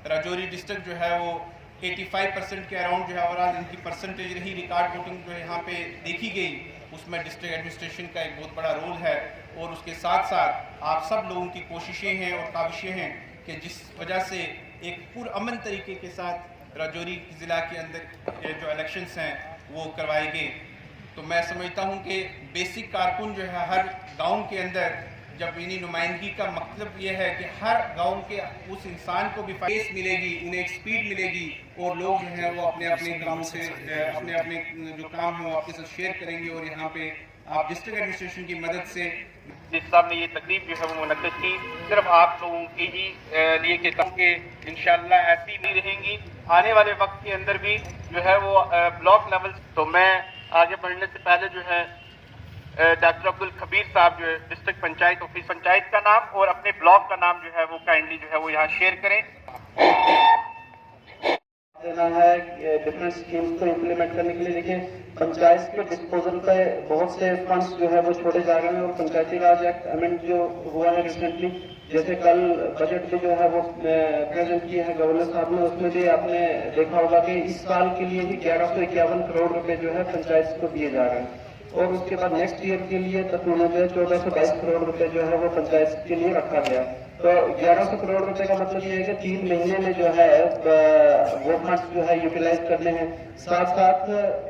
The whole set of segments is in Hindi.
राजौरी डिस्ट्रिक्ट जो है वो 85% के अराउंड जो है ओवरऑल इनकी परसेंटेज रही। रिकॉर्ड वोटिंग जो यहाँ पे देखी गई उसमें डिस्ट्रिक्ट एडमिनिस्ट्रेशन का एक बहुत बड़ा रोल है, और उसके साथ साथ आप सब लोगों की कोशिशें हैं और काविशें हैं कि जिस वजह से एक पुरअमन तरीके के साथ राजौरी ज़िला के अंदर जो इलेक्शंस हैं वो करवाए गए। तो मैं समझता हूँ कि बेसिक कारकुन जो है हर गांव के अंदर, जब इन्हीं नुमाइंदगी का मतलब ये है कि हर गांव के उस इंसान को भी फेस मिलेगी, उन्हें एक स्पीड मिलेगी, और लोग जो हैं वो अपने अपने कामों से अपने अपने जो काम है वो आपके साथ शेयर करेंगे। और यहाँ पे आप डिस्ट्रिक्ट एडमिनिस्ट्रेशन की मदद से जिस साहब ने ये तकरीब जो है वो मुनक्किद की, सिर्फ आप लोगों के ही लिए के काम के इंशाल्लाह ऐसी नहीं रहेंगी आने वाले वक्त के अंदर भी जो है वो ब्लॉक लेवल। तो मैं आगे बढ़ने से पहले जो है डॉक्टर अब्दुल खबीर साहब जो है डिस्ट्रिक्ट पंचायत ऑफिस पंचायत का नाम और अपने ब्लॉक का नाम जो है वो काइंडली जो है वो यहाँ शेयर करें। देना है डिफरेंट स्कीम्स को इम्प्लीमेंट करने के लिए। देखिए, पंचायत के डिस्पोजल पे बहुत से फंड्स जो है वो छोड़े जा रहे हैं, और पंचायती राज एक्ट अमेंड जो हुआ है रिसेंटली, जैसे कल बजट भी जो है वो प्रेजेंट किया है गवर्नर साहब ने, उसमें भी आपने देखा होगा कि इस साल के लिए ही 1151 करोड़ रुपए जो है पंचायत को दिए जा रहे हैं, और उसके बाद नेक्स्ट ईयर के लिए तकरीबन 1422 करोड़ रुपए जो है वो पंचायत के लिए रखा गया। तो 1100 करोड़ रुपए का मतलब ये है कि 3 महीने में जो है वो फंड्स जो है यूटिलाइज करने हैं। साथ साथ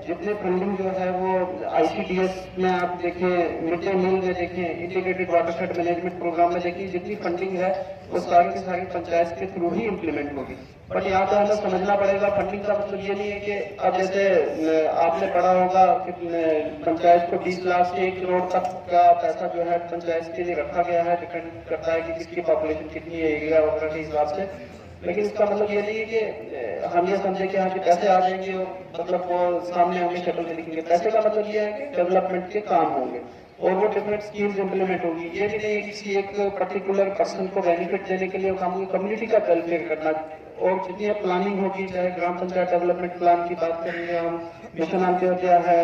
जितने फंडिंग जो है वो ICDS में आप देखें, मिड डे मील में देखें, इंटीग्रेटेड वाटरशेड मैनेजमेंट प्रोग्राम में देखिए, जितनी फंडिंग है वो सारी की सारी पंचायत के थ्रू ही इम्प्लीमेंट होगी। बट यहाँ पे हमें समझना पड़ेगा, फंडिंग का मतलब ये नहीं है कि अब जैसे आपने पढ़ा होगा कि पंचायत को 20 लाख से 1 करोड़ तक का पैसा जो है पंचायत के लिए रखा गया है। डिपेंड करता है कि किसकी पॉपुलेशन कितनी है, एरिया वगैरह के हिसाब से। लेकिन इसका मतलब ये नहीं है कि हम ये समझे कि हाँ कि पैसे आ जाएंगे और मतलब वो सामने हमें शक्ल में दिखेंगे। पैसे का मतलब ये है कि डेवलपमेंट के काम होंगे और वो डिफरेंट स्कीम्स इम्प्लीमेंट होगी। ये भी नहीं है किसी एक पर्टिकुलर पर्सन को बेनिफिट देने के लिए काम होगी, कम्युनिटी का वेलफेयर करना। और जितनी प्लानिंग होगी, चाहे ग्राम पंचायत डेवलपमेंट प्लान की बात करेंगे हम, मिशन अंत्योदय है,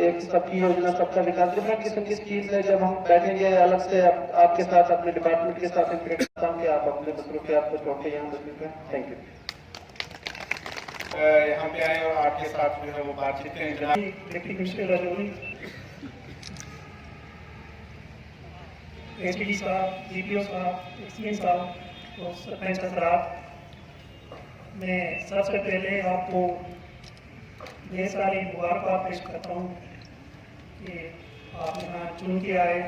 एक सबकी योजना सबका विकास, डिफरेंट किस्म की स्कीम्स है। जब हम बैठेंगे अलग से आपके साथ अपने डिपार्टमेंट के साथ इंटरेक्ट करके आप अपने मसरूफियात को छोड़ के यहाँ बदलते हैं। Thank you. यहाँ पे आए और आपके साथ जो है वो बातचीत करें। डिप्टी कमिश्नर राजौरी, ACD साहब, DPO साहब, एक्सीएन साहब और सरपंच हजरात, मैं सबसे पहले आपको ढेर सारी मुबारकबाद पेश करता हूँ कि आप यहाँ चुन के आए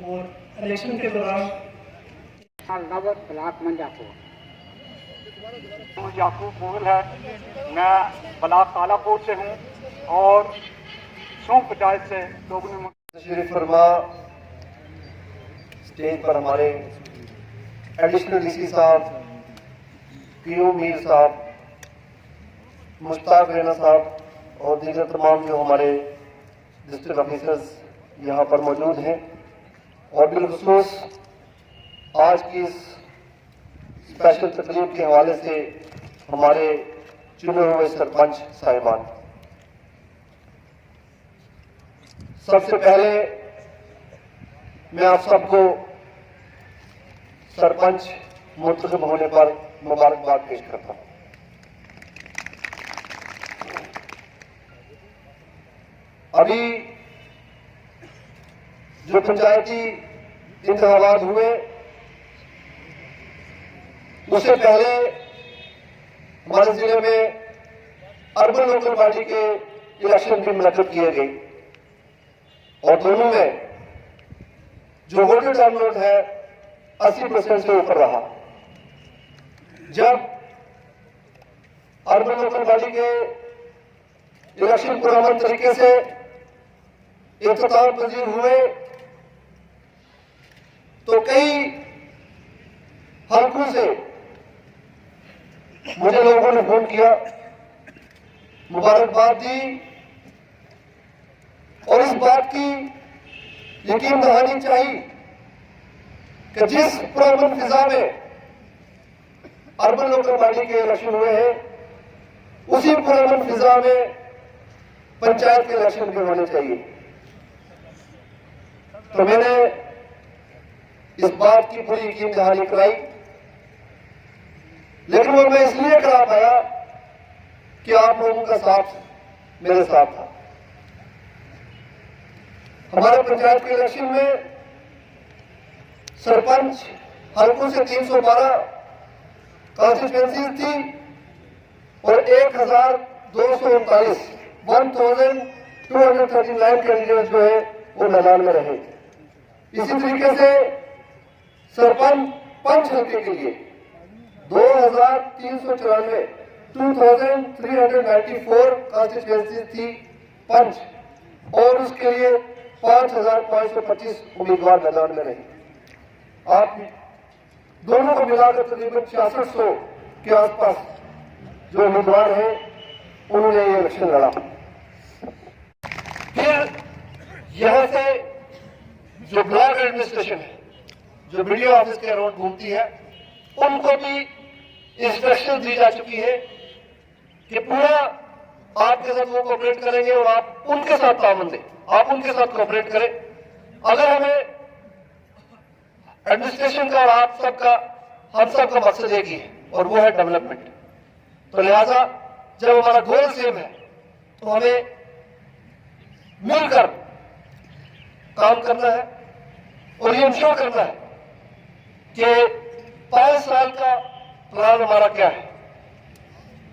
और इलेक्शन के दौरान ब्लाक मंजापुर याकूब मुगल है। मैं ब्लाक कालाकोट से हूँ और सौंग पंचायत से लोगों शरीफ फरमा स्टेज पर हमारे एडिशनल DC साहब, PO मीर साहब, मुश्ताक रैना साहब और दीगर तमाम जो हमारे डिस्ट्रिक्ट ऑफिसर्स यहाँ पर मौजूद हैं, और बिलखुसूस आज की इस स्पेशल तकरीब के हवाले से हमारे चुने हुए सरपंच साहिबान। सबसे पहले मैं आप सबको सरपंच मुंतखब होने पर मुबारकबाद पेश करता हूं। अभी जो पंचायती इंतखाबात हुए उससे पहले हमारे जिले में अर्बन लोकल बॉडी के इलेक्शन भी मुनक्किद किए गए, और दोनों में जो वोटर टर्नआउट है 80% से ऊपर रहा। जब अर्बन लोकल बॉडी के इलेक्शन पुरअमन तरीके से इख्तिताम पजीर हुए तो कई हल्कों से मुझे लोगों ने फोन किया, मुबारकबाद दी और इस बात की यकीन दहानी चाहिए कि जिस पुरअमन फिजा में अर्बन लोकल बॉडी के इलेक्शन हुए हैं उसी पुरअमन फिजा में पंचायत के इलेक्शन भी होने चाहिए। तो मैंने इस बात की पूरी यकीन दहानी कराई लेकिन वो मैं इसलिए करा पाया कि आप लोगों का साथ मेरे साथ था। हमारे पंचायत के इलेक्शन में सरपंच हल्कों से 312 कॉन्स्टिट्यूएंसीज थी और 1239 कैंडिडेट्स जो है वो मैदान में रहे। इसी तरीके से सरपंच पंच हल्के के लिए 2394 2394 कॉन्स्टिट्यूएंसी थी पंच, और उसके लिए 5525 उम्मीदवार मैदान में रहे। आप दोनों को मिलाकर तकरीबन 6600 के आसपास जो उम्मीदवार हैं उन्होंने ये इलेक्शन लड़ा। फिर यहां से जो ब्लॉक एडमिनिस्ट्रेशन है, जो वीडियो ऑफिस के अराउंड घूमती है, उनको भी इंस्ट्रक्शन दी जा चुकी है कि पूरा आपके साथ वो कोऑपरेट करेंगे और आप उनके साथ तामन दें, आप उनके साथ कोऑपरेट करें। अगर हमें एडमिनिस्ट्रेशन का और आप सबका, हम सबका मकसद एक ही है और वो है डेवलपमेंट। तो लिहाजा जब हमारा गोल सेम है तो हमें मिलकर काम करना है और ये इंश्योर करना है कि 5 साल का प्लान हमारा क्या है।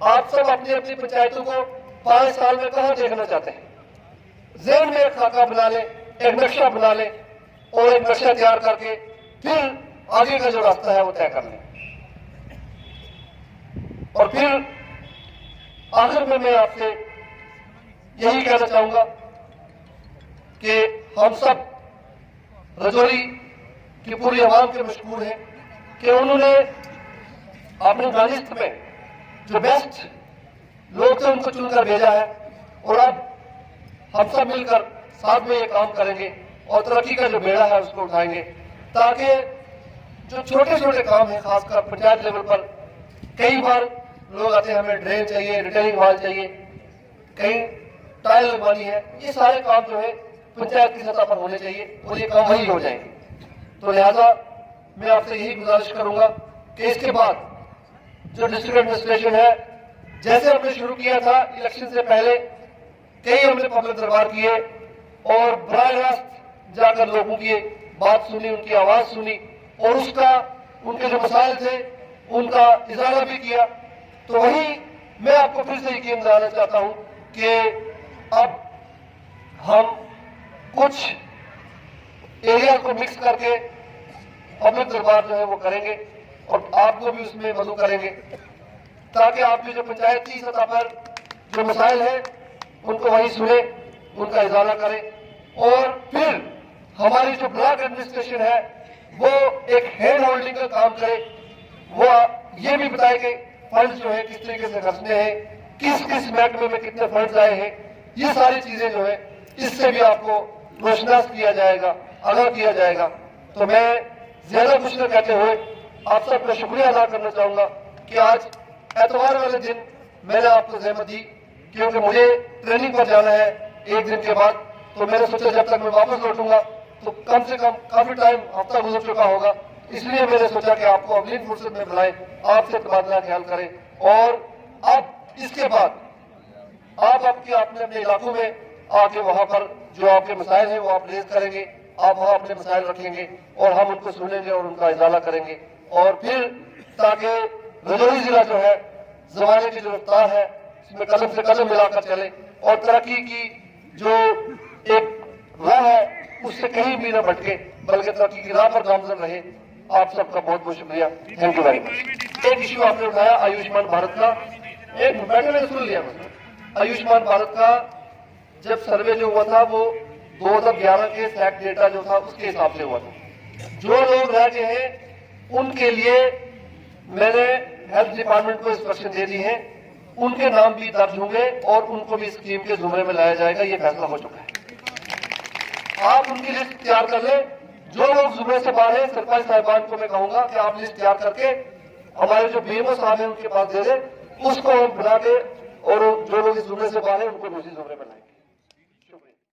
आप सब अपनी अपनी पंचायतों को 5 साल में कहां देखना चाहते हैं, ज़हन में एक खाका बना लें, एक नक्शा बना लें और एक नक्शा तैयार करके फिर आगे का जो रास्ता है वो तय कर लें। और फिर आखिर में मैं आपसे यही कहना चाहूंगा कि हम सब रजौरी की पूरी आवाम के मशहूर हैं कि उन्होंने अपनी दानिश में जो बेस्ट लोग थे उनको चुनकर भेजा है, और अब हम सब मिलकर साथ में ये काम करेंगे और तरक्की का जो बेड़ा है उसको उठाएंगे, ताकि जो छोटे छोटे काम है खासकर पंचायत लेवल पर, कई बार लोग आते हैं हमें ड्रेन चाहिए, रिटेनिंग वॉल चाहिए, कहीं टाइल लगवानी है, ये सारे काम जो है पंचायत की सतह पर होने चाहिए और ये काम वही हो जाएंगे। तो लिहाजा मैं आपसे यही गुजारिश करूंगा कि इसके बाद जो डिस्ट्रिक्ट एडमिनिस्ट्रेशन है, जैसे हमने शुरू किया था इलेक्शन से पहले, कई हमने पब्लिक दरबार किए और बराह रास्त जाकर लोगों की बात सुनी, उनकी आवाज सुनी और उसका, उनके जो मसाइल थे उनका इजाला भी किया। तो वही मैं आपको फिर से यकीन दिलाना चाहता हूं कि अब हम कुछ एरिया को मिक्स करके पब्लिक दरबार जो है वो करेंगे और आपको भी उसमें मदद करेंगे, ताकि आपकी जो पंचायती सतह पर जो मसाइल है उनको वही सुने, उनका इजाला करें और फिर हमारी जो ब्लॉक एडमिनिस्ट्रेशन है वो एक हैंड होल्डिंग का काम करे, वो ये भी बताए कि फंड जो है किस तरीके से खर्चने हैं, किस किस महकमे में कितने फंड आए हैं, ये सारी चीजें जो है इससे भी आपको रोशनास किया जाएगा, आगाह किया जाएगा। तो मैं ज्यादा कुछ न कहते हुए आप सबका शुक्रिया अदा करना चाहूंगा कि आज एतवार वाले दिन मैंने आपको जहमत दी, क्योंकि मुझे ट्रेनिंग पर जाना है एक दिन के बाद। तो मैंने सोचा जब तक मैं वापस लौटूंगा तो कम से कम काफी टाइम, हफ्ता गुजर चुका होगा, इसलिए मैंने सोचा कि आपको अगली फुर्सत में बुलाएं, आपसे तबादला ख्याल करें और अब इसके बाद आप अपने अपने इलाकों में आके वहां पर जो आपके मसाइल हैं वो आप रेज करेंगे, आप वहां अपने मसाइल रखेंगे और हम उनको सुनेंगे और उनका इजाला करेंगे, और फिर ताकि रजौरी जिला जो है जमाने की जो रफ्तार है इसमें कदम से कदम मिलाकर चले और तरक्की की जो एक राह है उससे कहीं भी न भटके, बल्कि तरक्की की राह पर गामजन रहे। आप सबका बहुत बहुत शुक्रिया, थैंक यू वेरी मच। एक इश्यू आपने उठाया आयुष्मान भारत का, एक बैठे में सुन लिया मैंने। आयुष्मान भारत का जब सर्वे जो हुआ था वो 2011 के सैक डेटा जो था उसके हिसाब से हुआ था। जो लोग रह गए हैं उनके लिए मैंने हेल्थ डिपार्टमेंट को इंस्ट्रक्शन दे दी है, उनके नाम भी दर्ज होंगे और उनको भी स्कीम के जुमरे में लाया जाएगा, ये फैसला हो चुका है। आप उनकी लिस्ट तैयार कर लें, जो लोग जुमरे से बाहर हैं सरपंच साहिबान को मैं कहूंगा कि आप लिस्ट तैयार करके हमारे जो बीएमओ साहब हैं उनके पास दे दें, उसको हम बुला के और जो लोग इस जुमरे से बाहर हैं उनको दूसरी जुमरे में लाएं।